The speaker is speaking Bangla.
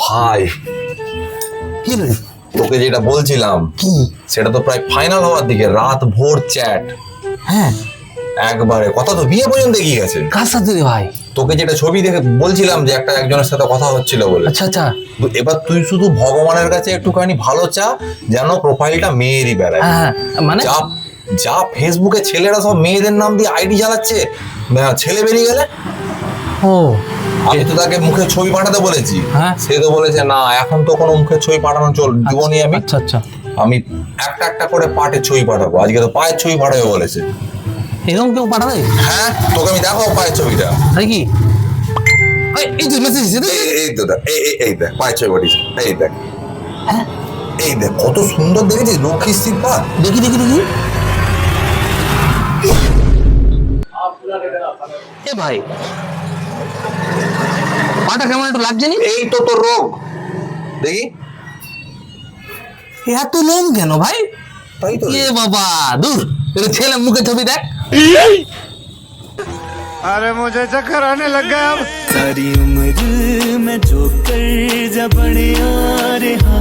ভাই কি রে? তোকে যেটা বলছিলাম কি? সেটা তো প্রায় ফাইনাল হওয়ার দিকে, রাত ভোর চ্যাট হ্যাঁ, একবারে, কথা তো বিয়ে পর্যন্ত এগিয়ে গেছে। কার সাথে রে ভাই? তোকে যেটা ছবি দেখে বলছিলাম যে একজনের সাথে কথা হচ্ছিল বলে। আচ্ছা আচ্ছা। তো এবার তুই শুধু ভগবানের কাছে একটুখানি ভালো চা, যেন প্রোফাইলটা মেয়েরই বেড়ায়। হ্যাঁ, মানে যা যা ফেসবুকে ছেলেরা সব মেয়েদের নাম দিয়ে আইডি চালাচ্ছে, ছেলে বেরিয়ে গেলে। ও আমি তো তাকে মুখে ছবি পাঠাতে বলেছি, হ্যাঁ। সে তো বলেছে না এখন তো কোনো মুখে ছবি পাঠানো দিবনি আমি। আচ্ছা আচ্ছা, আমি একটা একটা করে পাটের ছবি পাঠাবো, আজকে তো পায়ের ছবি পাঠাবে বলেছে। এরকম কেউ পাঠাবে? হ্যাঁ, তোকে আমি দেখাবো পায়ের ছবিটা। তাই কি? এই তো মেসেজ এই তো দেখ, এই দেখ পায়ের ছবি পাঠিয়েছি, এই দেখ। হ্যাঁ, এই দেখ কত সুন্দর দেখেছিস, লক্ষ্মী স্থির পা। দেখি দেখি দেখি। এ ভাই, পাটা কেমন একটু লাগছে নি? এই তো তোর রোগ, দেখি। এত লোম কেন ভাই? তাই তো এ বাবা, দূর, এটা ছেলে মুখে ছবি দেখ। अरे मुझे चक्कर आने लग गया अब। सारी उम्र मैं जो कर जा बड़े आ रहा